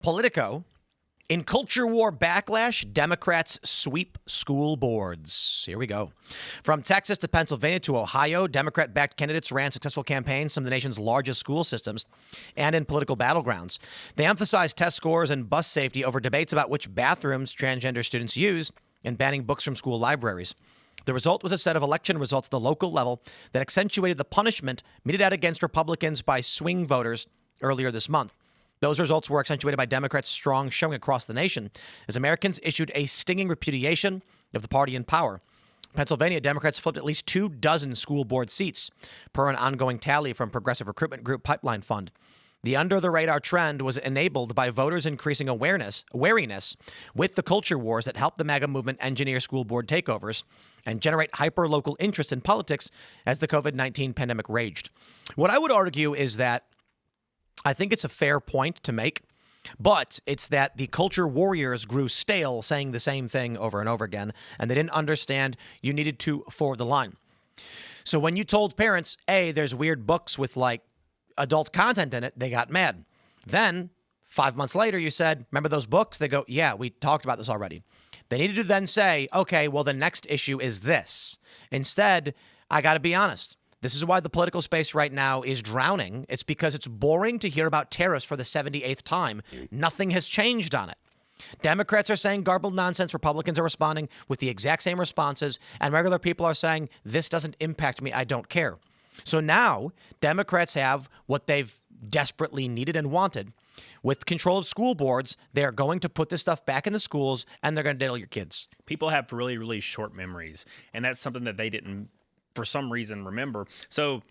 Politico. In culture war backlash, Democrats sweep school boards. Here we go. From Texas to Pennsylvania to Ohio, Democrat-backed candidates ran successful campaigns in some of the nation's largest school systems and in political battlegrounds. They emphasized test scores and bus safety over debates about which bathrooms transgender students use and banning books from school libraries. The result was a set of election results at the local level that accentuated the punishment meted out against Republicans by swing voters earlier this month. Those results were accentuated by Democrats' strong showing across the nation as Americans issued a stinging repudiation of the party in power. Pennsylvania, Democrats flipped at least 24 school board seats, per an ongoing tally from progressive recruitment group Pipeline Fund. The under-the-radar trend was enabled by voters increasing wariness with the culture wars that helped the MAGA movement engineer school board takeovers and generate hyper-local interest in politics as the COVID-19 pandemic raged. What I would argue is that I think it's a fair point to make, but it's that the culture warriors grew stale saying the same thing over and over again, and they didn't understand you needed to forward the line. So when you told parents, hey, there's weird books with like adult content in it, they got mad. Then 5 months later, you said, remember those books? They go, yeah, we talked about this already. They needed to then say, okay, well, the next issue is this. Instead, I got to be honest. This is why the political space right now is drowning. It's because it's boring to hear about tariffs for the 78th time. Nothing has changed on it. Democrats are saying garbled nonsense. Republicans are responding with the exact same responses. And regular people are saying, this doesn't impact me. I don't care. So now Democrats have what they've desperately needed and wanted. With control of school boards, they're going to put this stuff back in the schools and they're going to diddle your kids. People have really, really short memories. And that's something that they didn't, for some reason, remember. So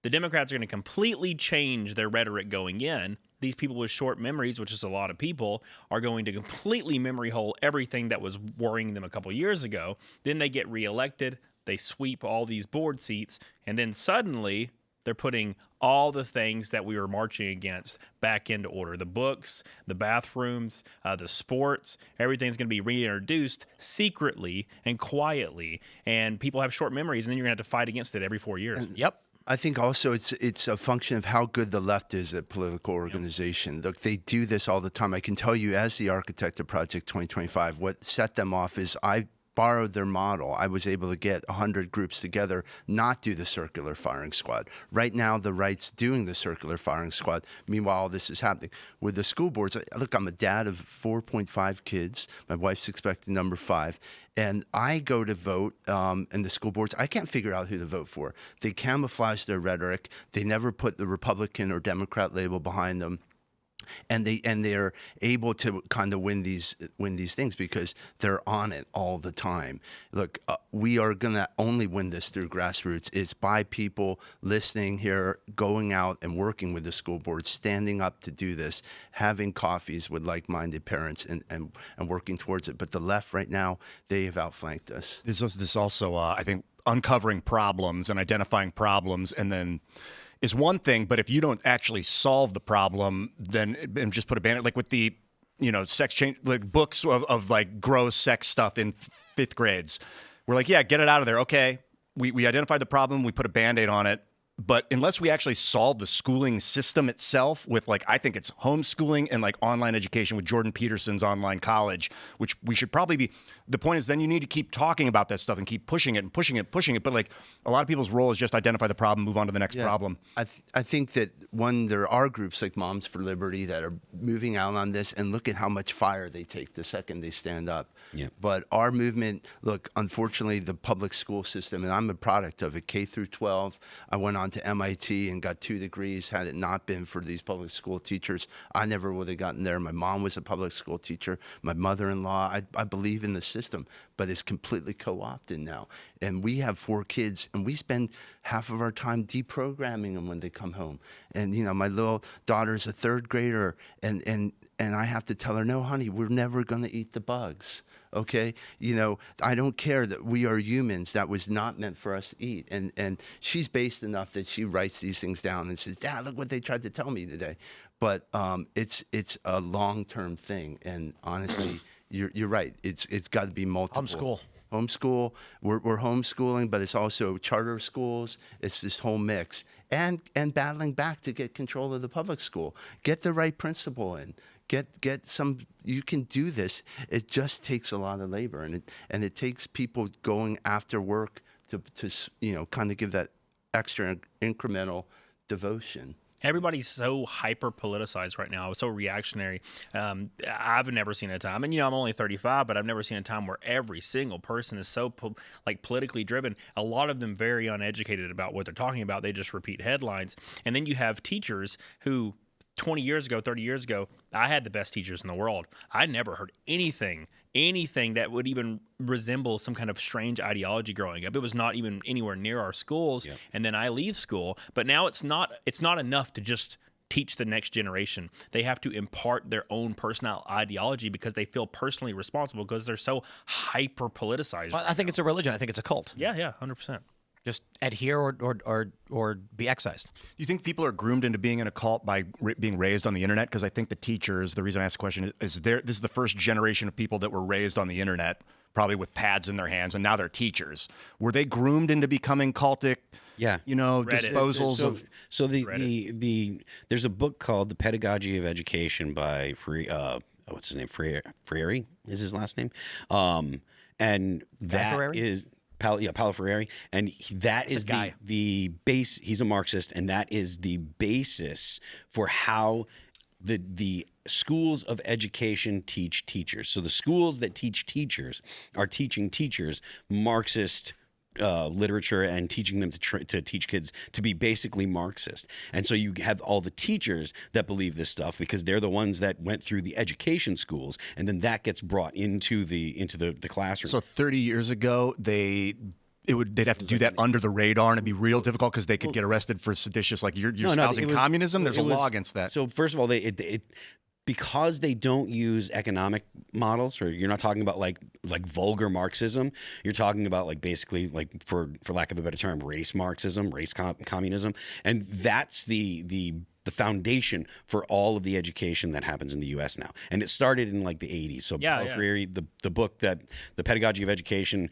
the Democrats are going to completely change their rhetoric going in. These people with short memories, which is a lot of people, are going to completely memory hole everything that was worrying them a couple years ago. Then they get reelected. They sweep all these board seats. And then suddenly they're putting all the things that we were marching against back into order. The books, the bathrooms, the sports, everything's going to be reintroduced secretly and quietly. And people have short memories, and then you're going to have to fight against it every 4 years. And yep. I think also it's a function of how good the left is at political organization. Yep. Look, they do this all the time. I can tell you as the architect of Project 2025, what set them off is I borrowed their model. I was able to get 100 groups together, not do the circular firing squad. Right now, the right's doing the circular firing squad. Meanwhile, this is happening. With the school boards, look, I'm a dad of 4.5 kids. My wife's expecting number 5. And I go to vote in the school boards. I can't figure out who to vote for. They camouflage their rhetoric. They never put the Republican or Democrat label behind them. And they're able to kind of win these things because they're on it all the time. Look, we are going to only win this through grassroots. It's by people listening here, going out and working with the school board, standing up to do this, having coffees with like-minded parents and working towards it. But the left right now, they have outflanked us. This also, I think, uncovering problems and identifying problems and then is one thing, but if you don't actually solve the problem, then and just put a banner like with the, sex change, like books of like gross sex stuff in 5th grades. We're like, yeah, get it out of there. Okay, we identified the problem, we put a Band-Aid on it. But unless we actually solve the schooling system itself with I think it's homeschooling and online education with Jordan Peterson's online college, which we should probably be, the point is then you need to keep talking about that stuff and keep pushing it and pushing it. But a lot of people's role is just identify the problem, move on to the next problem. I think that there are groups like Moms for Liberty that are moving out on this and look at how much fire they take the second they stand up. Yeah. But our movement, look, unfortunately, the public school system, and I'm a product of it, K through 12, I went on to MIT and got 2 degrees. Had it not been for these public school teachers, I never would have gotten there. My mom was a public school teacher. My mother-in-law, I believe in the system, but it's completely co-opted now. And we have 4 kids, and we spend half of our time deprogramming them when they come home. And, my little daughter's a 3rd grader, and I have to tell her, no, honey, we're never going to eat the bugs. Okay, I don't care that we are humans. That was not meant for us to eat. And she's based enough that she writes these things down and says, Dad, look what they tried to tell me today. But it's a long-term thing. And honestly, you're right. It's got to be multiple. Homeschool. We're homeschooling, but it's also charter schools. It's this whole mix. And battling back to get control of the public school. Get the right principal in. Get some. You can do this. It just takes a lot of labor, and it takes people going after work to kind of give that extra incremental devotion. Everybody's so hyper politicized right now, so reactionary. I've never seen a time, and I'm only 35, but I've never seen a time where every single person is so politically driven. A lot of them very uneducated about what they're talking about. They just repeat headlines, and then you have teachers who 20 years ago, 30 years ago, I had the best teachers in the world. I never heard anything that would even resemble some kind of strange ideology growing up. It was not even anywhere near our schools. Yep. And then I leave school, but now it's not enough to just teach the next generation. They have to impart their own personal ideology because they feel personally responsible because they're so hyper politicized. Well, I think it's a religion. I think it's a cult. Yeah, 100%. Just adhere or be excised. Do you think people are groomed into being in a cult by being raised on the internet? Because I think the teachers, the reason I asked the question is this is the first generation of people that were raised on the internet, probably with pads in their hands, and now they're teachers. Were they groomed into becoming cultic? Yeah. Disposals of. So the there's a book called The Pedagogy of Education by what's his name? Freire is his last name. And that Freire? is Paulo Freire, and that is the base. He's a Marxist, and that is the basis for how the schools of education teach teachers. So the schools that teach teachers are teaching teachers Marxist literature and teaching them to teach kids to be basically Marxist. And so you have all the teachers that believe this stuff because they're the ones that went through the education schools, and then that gets brought into the classroom. So 30 years ago, they'd have to do that under the radar, and it'd be real difficult because they could get arrested for seditious, like you're espousing communism. There's a law against that. So first of all, because they don't use economic models, or you're not talking about like vulgar Marxism. You're talking about like basically like for lack of a better term, race Marxism, race communism, and that's the foundation for all of the education that happens in the U.S. now. And it started in like the 80s. So Paulo Freire, the book that The Pedagogy of Education.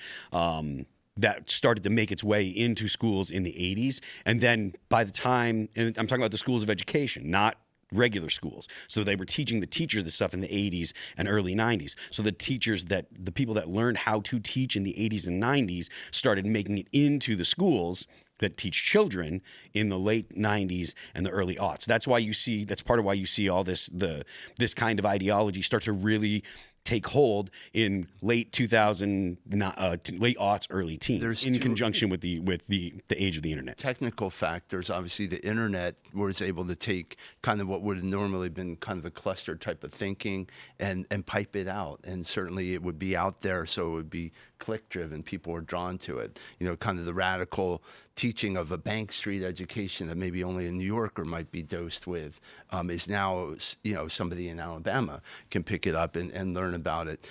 That started to make its way into schools in the 80s. And then by the time, and I'm talking about the schools of education, not regular schools. So they were teaching the teachers this stuff in the 80s and early 90s. So the people that learned how to teach in the 80s and 90s started making it into the schools that teach children in the late 90s and the early aughts. That's part of why you see all this kind of ideology start to really take hold in late 2000, late aughts, early teens, in conjunction with the age of the internet. Technical factors, obviously, the internet was able to take kind of what would have normally been kind of a cluster type of thinking and pipe it out, and certainly it would be out there, so it would be click-driven. People were drawn to it. Kind of the radical teaching of a Bank Street education that maybe only a New Yorker might be dosed with is now, somebody in Alabama can pick it up and learn about it.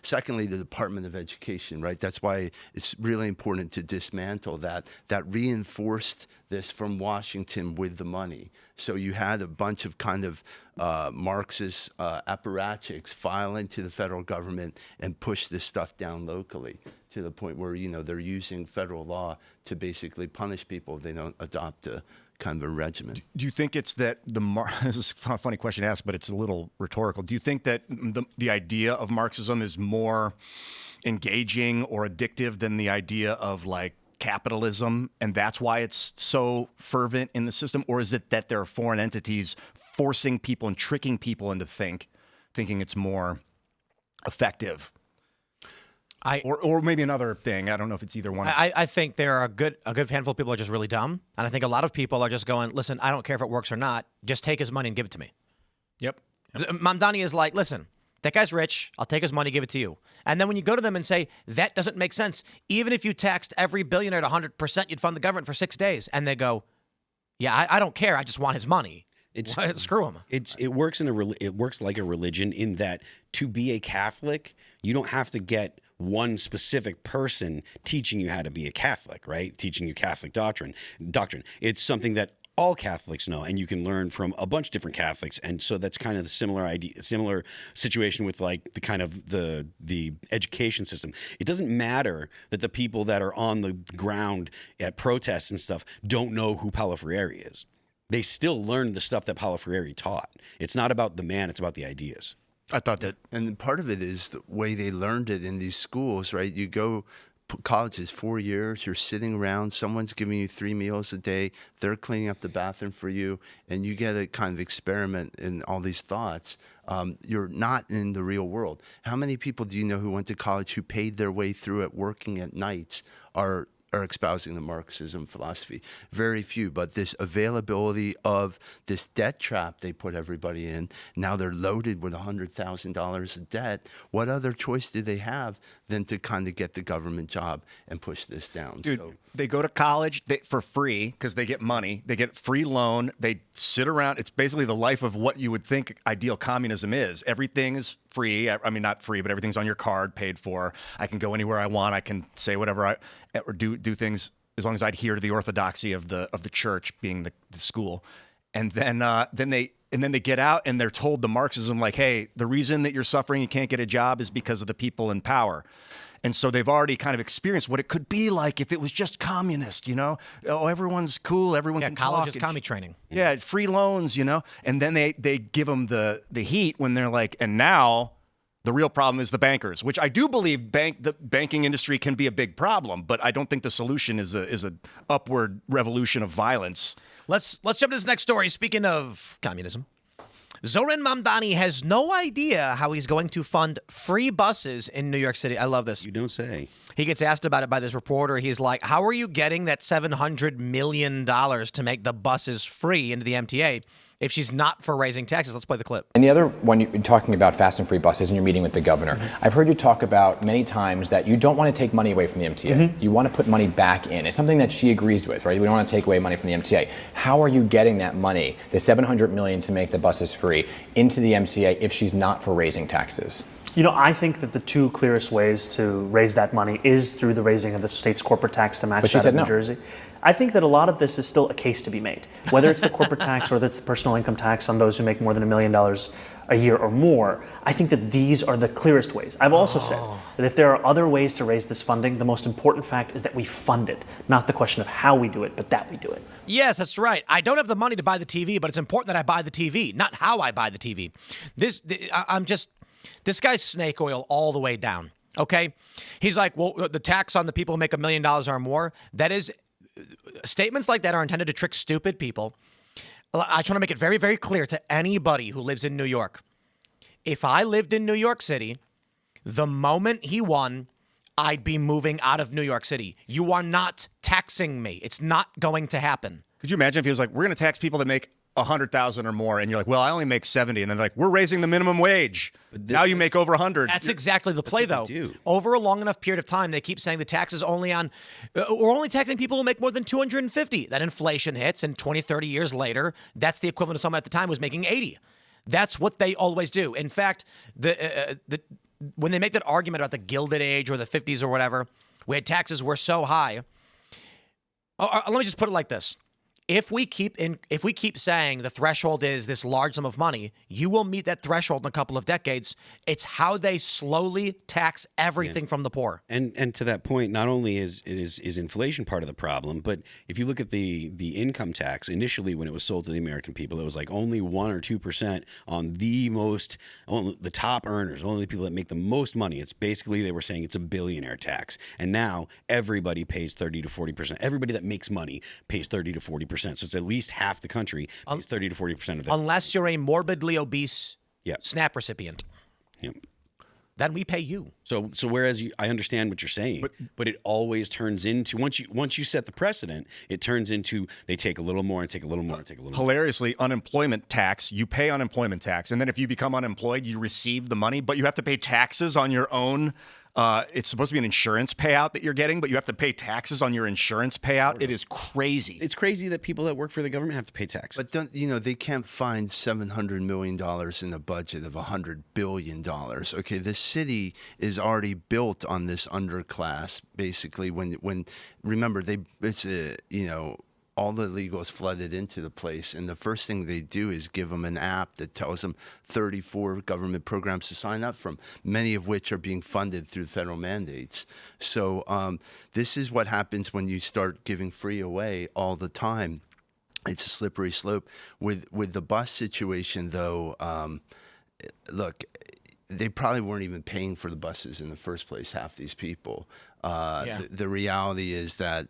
Secondly, the Department of Education, right? That's why it's really important to dismantle that reinforced this from Washington with the money. So you had a bunch of kind of Marxist apparatchiks file into the federal government and push this stuff down locally to the point where, they're using federal law to basically punish people if they don't adopt a kind of a regimen. Do you think it's that this is a funny question to ask, but it's a little rhetorical. Do you think that the idea of Marxism is more engaging or addictive than the idea of like capitalism, and that's why it's so fervent in the system? Or is it that there are foreign entities forcing people and tricking people into thinking it's more effective? Or maybe another thing. I don't know if it's either one. I think there are a good handful of people are just really dumb, and I think a lot of people are just going, listen, I don't care if it works or not. Just take his money and give it to me. Yep. Mamdani is like, listen, that guy's rich. I'll take his money, give it to you. And then when you go to them and say, that doesn't make sense, even if you taxed every billionaire at 100%, you'd fund the government for 6 days. And they go, yeah, I don't care. I just want his money. Screw him. It works it works like a religion in that to be a Catholic, you don't have to get one specific person teaching you how to be a Catholic, right? Teaching you Catholic doctrine. It's something that all Catholics know, and you can learn from a bunch of different Catholics. And so that's kind of the similar situation with like the kind of the education system. It doesn't matter that the people that are on the ground at protests and stuff don't know who Paulo Freire is. They still learn the stuff that Paulo Freire taught. It's not about the man, it's about the ideas. I thought that. And part of it is the way they learned it in these schools, right? You go, college is 4 years, you're sitting around, someone's giving you 3 meals a day, they're cleaning up the bathroom for you, and you get a kind of experiment in all these thoughts. You're not in the real world. How many people do you know who went to college who paid their way through it working at nights are espousing the Marxism philosophy? Very few. But this availability of this debt trap they put everybody in, now they're loaded with $100,000 of debt. What other choice do they have than to kind of get the government job and push this down? Dude, they go to college for free because they get money. They get free loan. They sit around. It's basically the life of what you would think ideal communism is. Everything is free. I mean, not free, but everything's on your card, paid for. I can go anywhere I want. I can say whatever or do things as long as I adhere to the orthodoxy of the church, being the school. And then they get out and they're told the Marxism, like, hey, the reason that you're suffering, you can't get a job, is because of the people in power. And so they've already kind of experienced what it could be like if it was just communist, you know? Oh, everyone's cool, everyone can talk. College is commie training. Yeah, free loans, you know? And then they give them the heat when they're like, and now the real problem is the bankers, which I do believe the banking industry can be a big problem, but I don't think the solution is a upward revolution of violence. Let's jump to this next story. Speaking of communism, Zoran Mamdani has no idea how he's going to fund free buses in New York City. I love this. You don't say. He gets asked about it by this reporter. He's like, how are you getting that $700 million to make the buses free into the MTA if she's not for raising taxes? Let's play the clip. And the other one, you're talking about fast and free buses and you're meeting with the governor. I've heard you talk about many times that you don't want to take money away from the MTA. You want to put money back in. It's something that she agrees with, right? We don't want to take away money from the MTA. How are you getting that money, the $700 million to make the buses free, into the MTA if she's not for raising taxes? You know, I think that the two clearest ways to raise that money is through the raising of the state's corporate tax to match that of New Jersey. I think that a lot of this is still a case to be made, whether it's the corporate tax or whether it's the personal income tax on those who make more than $1 million a year or more. I think that these are the clearest ways. I've also said that if there are other ways to raise this funding, the most important fact is that we fund it, not the question of how we do it, but that we do it. Yes, that's right. I don't have the money to buy the TV, but it's important that I buy the TV, not how I buy the TV. This guy's snake oil all the way down, okay? He's like, well, the tax on the people who make $1 million or more, that is, statements like that are intended to trick stupid people. I just want to make it very, very clear to anybody who lives in New York. If I lived in New York City, the moment he won, I'd be moving out of New York City. You are not taxing me. It's not going to happen. Could you imagine if he was like, we're going to tax people that make 100,000 or more, and you're like, well, I only make 70, and then like, we're raising the minimum wage. Now you make over 100. That's exactly the play, though. Over a long enough period of time, they keep saying the tax is only on, we're only taxing people who make more than 250. Then inflation hits, and 20, 30 years later, that's the equivalent of someone at the time who was making 80. That's what they always do. In fact, when they make that argument about the Gilded Age or the 50s or whatever, where taxes were so high, let me just put it like this. If we keep saying the threshold is this large sum of money, you will meet that threshold in a couple of decades. It's how they slowly tax everything from the poor. And to that point, not only is inflation part of the problem, but if you look at the income tax, initially when it was sold to the American people, it was like only 1 or 2% on the top earners, only the people that make the most money. It's basically, they were saying it's a billionaire tax. And now everybody pays 30 to 40%. Everybody that makes money pays 30 to 40%. So it's at least half the country pays 30 to 40% of that. Unless you're a morbidly obese SNAP recipient. Yep. Then we pay you. So whereas I understand what you're saying, but it always turns into, once you set the precedent, it turns into they take a little more and take a little more and take a little more. Hilariously, unemployment tax, you pay unemployment tax, and then if you become unemployed, you receive the money, but you have to pay taxes on your own. It's supposed to be an insurance payout that you're getting, but you have to pay taxes on your insurance payout. It is crazy. It's crazy that people that work for the government have to pay tax. But they can't find $700 million in a budget of $100 billion. Okay, this city is already built on this underclass, basically. When remember, all the illegals flooded into the place, and the first thing they do is give them an app that tells them 34 government programs to sign up from, many of which are being funded through federal mandates. So this is what happens when you start giving free away all the time. it's a slippery slope. With the bus situation, though, look, they probably weren't even paying for the buses in the first place, half these people. The reality is that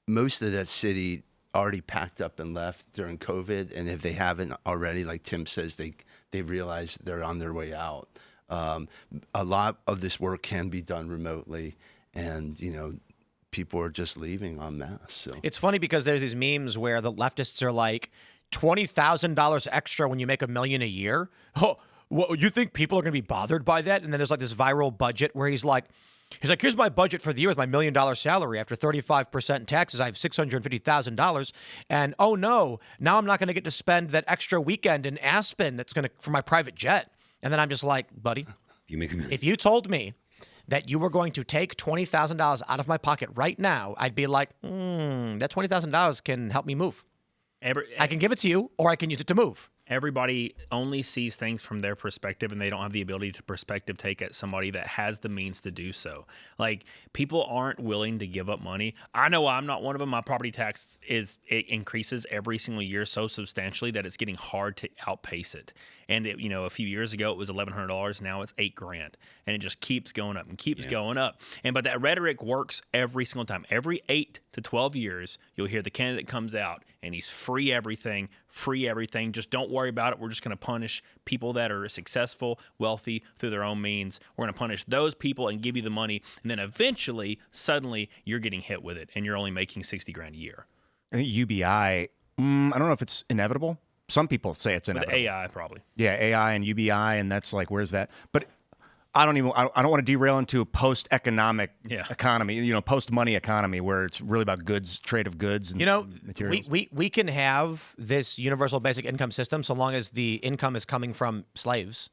most of that city already packed up and left during COVID, and if they haven't already, like Tim says, they realize they're on their way out. A lot of this work can be done remotely, and people are just leaving en masse. So it's funny because there's these memes where the leftists are like, $20,000 extra when you make $1 million a year. Oh, well, you think people are going to be bothered by that? And then there's like this viral budget where he's like, here's my budget for the year with my $1 million salary. After 35% in taxes, I have $650,000. And oh no, now I'm not going to get to spend that extra weekend in Aspen for my private jet. And then I'm just like, buddy, if you told me that you were going to take $20,000 out of my pocket right now, I'd be like, that $20,000 can help me move. I can give it to you, or I can use it to move. Everybody only sees things from their perspective, and they don't have the ability to perspective take at somebody that has the means to do so. Like, people aren't willing to give up money. I know I'm not one of them. My property tax it increases every single year so substantially that it's getting hard to outpace it. And a few years ago it was $1,100. Now it's $8,000, and it just keeps going up and keeps going up. But that rhetoric works every single time. Every 8 to 12 years, you'll hear the candidate comes out and he's free everything. Just don't worry about it. We're just going to punish people that are successful, wealthy through their own means. We're going to punish those people and give you the money. And then eventually, suddenly, you're getting hit with it, and you're only making $60,000 a year. I think UBI. I don't know if it's inevitable. Some people say it's inevitable. With AI, probably. Yeah, AI and UBI, and that's like, where's that? But I don't want to derail into a post-economic economy, post-money economy where it's really about goods, trade of goods and materials. We can have this universal basic income system so long as the income is coming from slaves,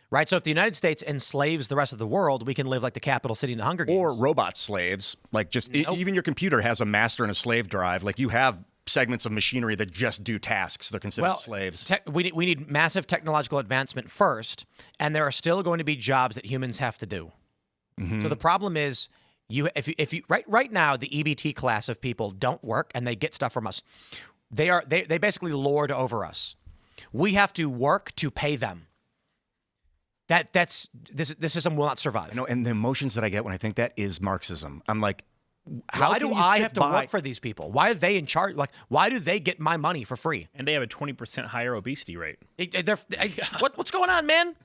right? So if the United States enslaves the rest of the world, we can live like the capital city in the Hunger Games. Or robot slaves. Like even your computer has a master and a slave drive. Like you have segments of machinery that just do tasks. They're considered slaves. We need massive technological advancement first, and there are still going to be jobs that humans have to do. Mm-hmm. So the problem is, if you right now the EBT class of people don't work and they get stuff from us. They basically lord over us. We have to work to pay them. This system will not survive. And the emotions that I get when I think that is Marxism. I'm like, why do I have to work for these people? Why are they in charge? Like, why do they get my money for free? And they have a 20% higher obesity rate. What's going on, man?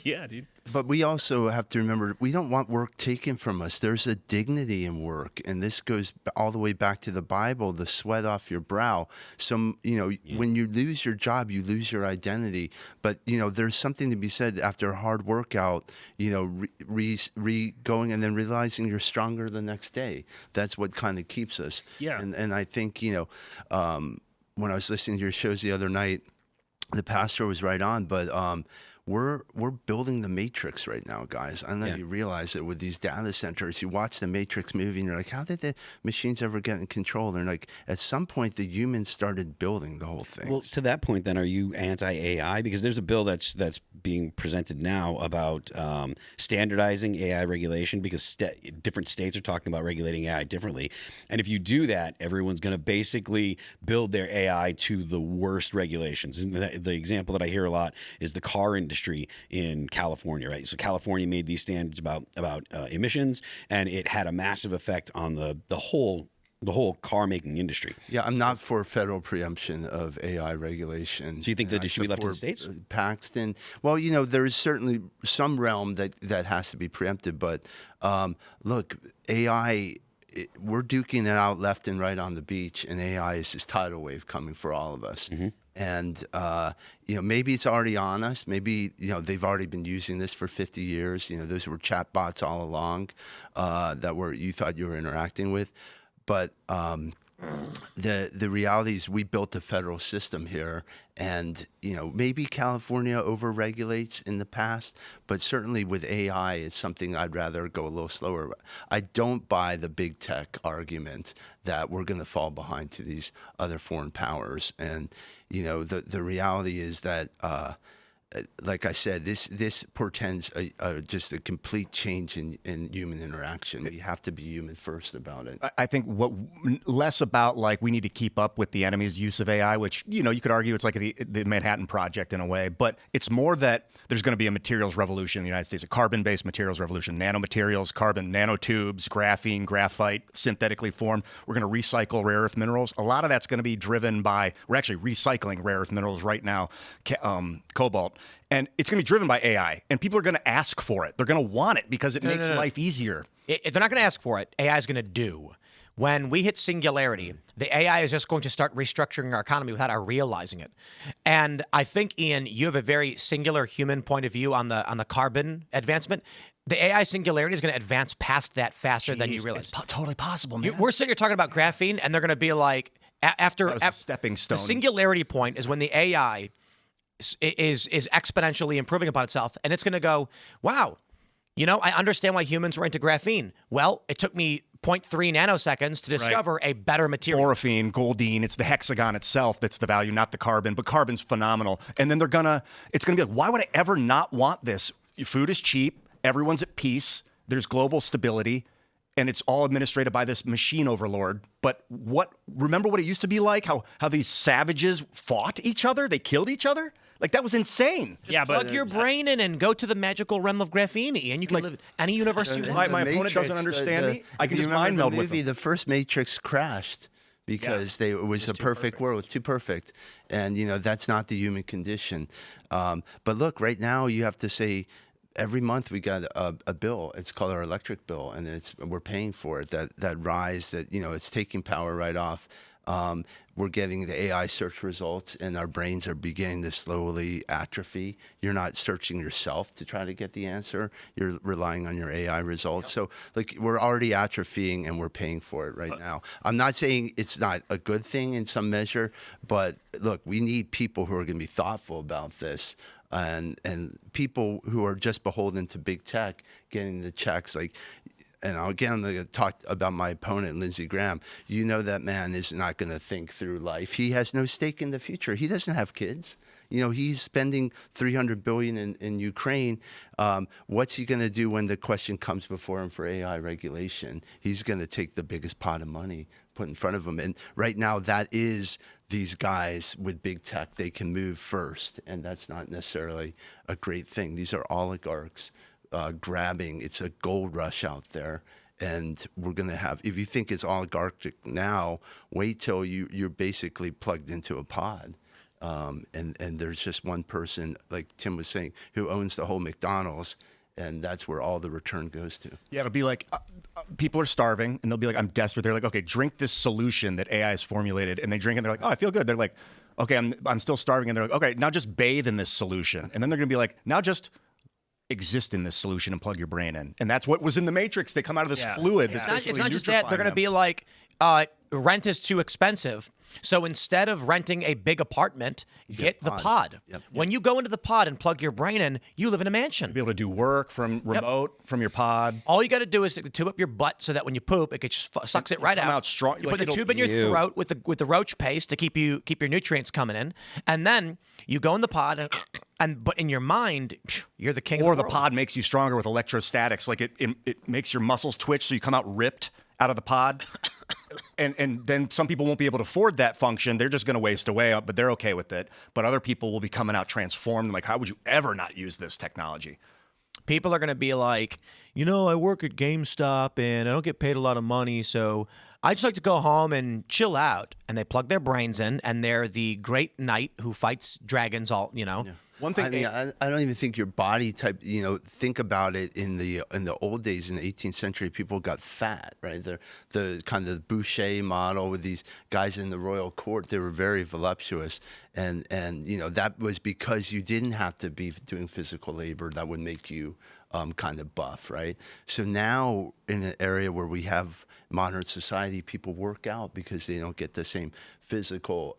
Yeah, dude. But we also have to remember, we don't want work taken from us. There's a dignity in work, and this goes all the way back to the Bible, the sweat off your brow. When you lose your job, you lose your identity. But, there's something to be said after a hard workout, going and then realizing you're stronger the next day. That's what kind of keeps us. Yeah. And I think, when I was listening to your shows the other night, the pastor was right on, but we're building the Matrix right now, guys. I don't know if you realize it with these data centers. You watch the Matrix movie and you're like, how did the machines ever get in control? They're like, at some point, the humans started building the whole thing. Well, to that point, then, are you anti-AI? Because there's a bill that's being presented now about standardizing AI regulation because different states are talking about regulating AI differently. And if you do that, everyone's going to basically build their AI to the worst regulations. And the example that I hear a lot is the car industry in California, right? So California made these standards about emissions, and it had a massive effect on the whole car making industry. Yeah, I'm not for federal preemption of AI regulation. So you think that it should be left to the states? Paxton. Well, there is certainly some realm that has to be preempted, but look, AI. We're duking it out left and right on the beach, and AI is this tidal wave coming for all of us. Mm-hmm. And, maybe it's already on us. Maybe, they've already been using this for 50 years. Those were chatbots all along you thought you were interacting with. But the reality is we built a federal system here, and maybe California overregulates in the past, but certainly with AI, it's something I'd rather go a little slower. I don't buy the big tech argument that we're going to fall behind to these other foreign powers, and the reality is that like I said, this portends just a complete change in human interaction. We have to be human first about it. I think less about like we need to keep up with the enemy's use of AI, which you could argue it's like the Manhattan Project in a way, but it's more that there's going to be a materials revolution in the United States, a carbon-based materials revolution, nanomaterials, carbon nanotubes, graphene, graphite, synthetically formed. We're going to recycle rare earth minerals. A lot of that's going to be driven by, we're actually recycling rare earth minerals right now, cobalt. And it's going to be driven by AI, and people are going to ask for it. They're going to want it because it makes life easier. They're not going to ask for it. AI is going to do. When we hit singularity, the AI is just going to start restructuring our economy without our realizing it. And I think, Ian, you have a very singular human point of view on the carbon advancement. The AI singularity is going to advance past that faster than you realize. It's totally possible, man. We're sitting here talking about graphene, and they're going to be like, after the stepping stone. The singularity point is when the AI is exponentially improving upon itself, and it's going to go, wow, I understand why humans were into graphene. Well, it took me 0.3 nanoseconds to discover a better material. Orphine, goldine, it's the hexagon itself that's the value, not the carbon, but carbon's phenomenal. And then it's going to be like, why would I ever not want this? Food is cheap, everyone's at peace, there's global stability, and it's all administrated by this machine overlord. But remember what it used to be like? How these savages fought each other? They killed each other? Like, that was insane. Just plug your brain in and go to the magical realm of graphene, and you can live any universe you want. My opponent doesn't understand me. I can just mind meld with them. The first Matrix crashed because it was a perfect world. It was too perfect. And, that's not the human condition. But look, right now you have to say, every month we got a bill. It's called our electric bill, and we're paying for it. That rise, that it's taking power right off. We're getting the AI search results, and our brains are beginning to slowly atrophy. You're not searching yourself to try to get the answer. You're relying on your AI results. So, we're already atrophying, and we're paying for it right now. I'm not saying it's not a good thing in some measure, but look, we need people who are going to be thoughtful about this. And people who are just beholden to big tech getting the checks, and again, I'm going to talk about my opponent, Lindsey Graham. That man is not going to think through life. He has no stake in the future. He doesn't have kids. He's spending $300 billion in Ukraine. What's he going to do when the question comes before him for AI regulation? He's going to take the biggest pot of money put in front of him. And right now, that is these guys with big tech. They can move first, and that's not necessarily a great thing. These are oligarchs grabbing. It's a gold rush out there. And we're going to have, if you think it's oligarchic now, wait till you're basically plugged into a pod. And there's just one person, like Tim was saying, who owns the whole McDonald's, and that's where all the return goes to. Yeah, it'll be like people are starving, and they'll be like, I'm desperate. They're like, okay, drink this solution that AI has formulated, and they drink it, and they're like, oh, I feel good. They're like, okay, I'm still starving, and they're like, okay, now just bathe in this solution. And then they're going to be like, now just exist in this solution and plug your brain in. And that's what was in the Matrix. They come out of this fluid. Yeah. It's not just that. They're going to be like, rent is too expensive. So instead of renting a big apartment, get the pod. Yep. When you go into the pod and plug your brain in, you live in a mansion. You'll be able to do work from remote, from your pod. All you got to do is tube up your butt so that when you poop, it just sucks it right out. Strong. You put the tube in your throat with the roach paste to keep your nutrients coming in, and then you go in the pod but in your mind, you're the king of the world. Or the pod makes you stronger with electrostatics. Like it makes your muscles twitch so you come out ripped out of the pod. And then some people won't be able to afford that function. They're just going to waste away, but they're okay with it. But other people will be coming out transformed. Like, how would you ever not use this technology? People are going to be like, I work at GameStop and I don't get paid a lot of money, so I just like to go home and chill out. And they plug their brains in, and they're the great knight who fights dragons Yeah. One thing, I don't even think your body type. Think about it. In the old days, in the 18th century, people got fat, right? The kind of Boucher model with these guys in the royal court. They were very voluptuous, and that was because you didn't have to be doing physical labor that would make you kind of buff, right? So now, in an area where we have modern society, people work out because they don't get the same physical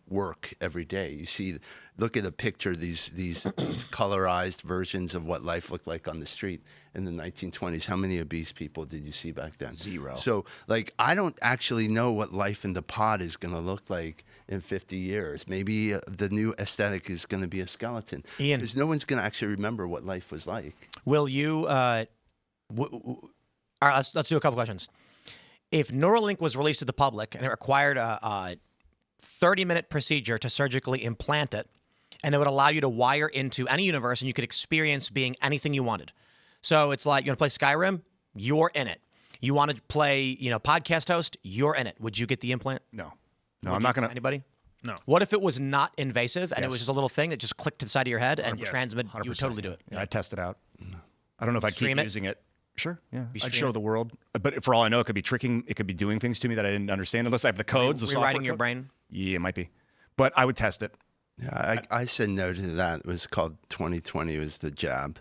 work every day. You see. Look at a picture, these colorized versions of what life looked like on the street. in the 1920s. How many obese people did you see back then? 0. So, like, I don't actually know what life in the pod is going to look like in 50 years. Maybe the new aesthetic is going to be a skeleton. Ian. Because no one's going to actually remember what life was like. Will you? All right, let's do a couple questions. If Neuralink was released to the public and it required a 30-minute procedure to surgically implant it, and it would allow you to wire into any universe and you could experience being anything you wanted. So it's like, you want to play Skyrim? You're in it. You want to play, podcast host? You're in it. Would you get the implant? No, I'm not going to. Anybody? No. What if it was not invasive and it was Yes. just a little thing that just clicked to the side of your head and transmit? 100%. You would totally do it. Yeah, I'd test it out. I don't know if I'd keep Stream it? using it. Sure, yeah. I'd stream show it? the world. But for all I know, it could be tricking. It could be doing things to me that I didn't understand unless I have the codes. The software Rewriting your code. brain? Yeah, it might be. But I would test it. Yeah, I said no to that. It was called 2020 was the jab.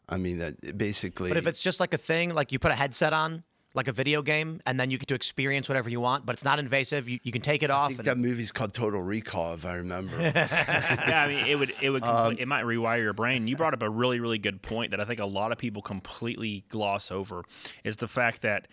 I mean, that basically. But if it's just like a thing, like you put a headset on, like a video game, and then you get to experience whatever you want, but it's not invasive. You can take it I off. think that movie's called Total Recall, if I remember. Yeah, I mean, it might rewire your brain. You brought up a really, really good point that I think a lot of people completely gloss over, is the fact that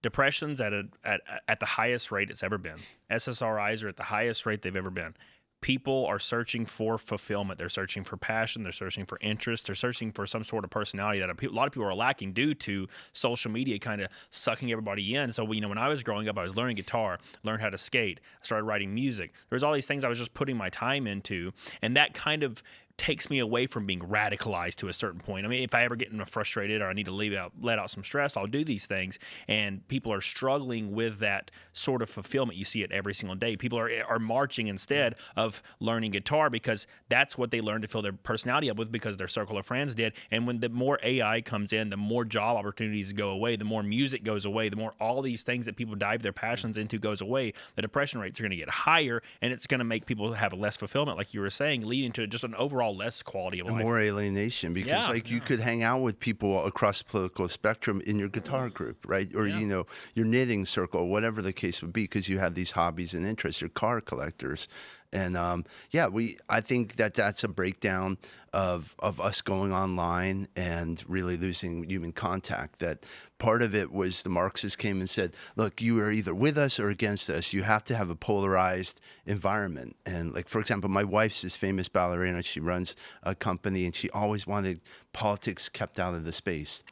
depression's at the highest rate it's ever been. SSRIs are at the highest rate they've ever been. People are searching for fulfillment. They're searching for passion. They're searching for interest. They're searching for some sort of personality that a lot of people are lacking due to social media kind of sucking everybody in. So, when I was growing up, I was learning guitar, learned how to skate, I started writing music. There was all these things I was just putting my time into, and that kind of takes me away from being radicalized to a certain point. I mean, if I ever get frustrated or I need to let out some stress, I'll do these things. And people are struggling with that sort of fulfillment. You see it every single day. People are marching instead of learning guitar because that's what they learned to fill their personality up with because their circle of friends did. And when the more AI comes in, the more job opportunities go away, the more music goes away, the more all these things that people dive their passions into goes away, the depression rates are going to get higher, and it's going to make people have less fulfillment, like you were saying, leading to just an overall less quality of life. More alienation because you could hang out with people across the political spectrum in your guitar group, right? Or, your knitting circle, whatever the case would be, because you have these hobbies and interests, your car collectors. And I think that's a breakdown of us going online and really losing human contact. That part of it was the Marxists came and said, look, you are either with us or against us. You have to have a polarized environment. And like, for example, my wife's this famous ballerina. She runs a company and she always wanted politics kept out of the space.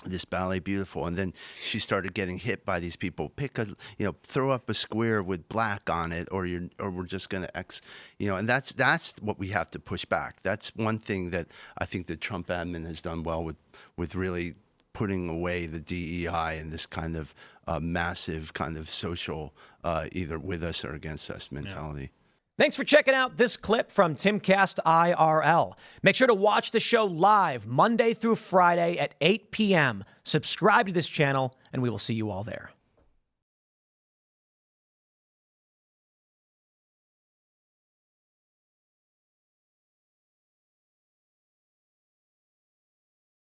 This ballet beautiful, and then she started getting hit by these people. Throw up a square with black on it, or we're just gonna and that's what we have to push back. That's one thing that I think the Trump admin has done well with really putting away the DEI and this kind of massive kind of social either with us or against us mentality. Yeah. Thanks for checking out this clip from Timcast IRL. Make sure to watch the show live Monday through Friday at 8 p.m. Subscribe to this channel, and we will see you all there.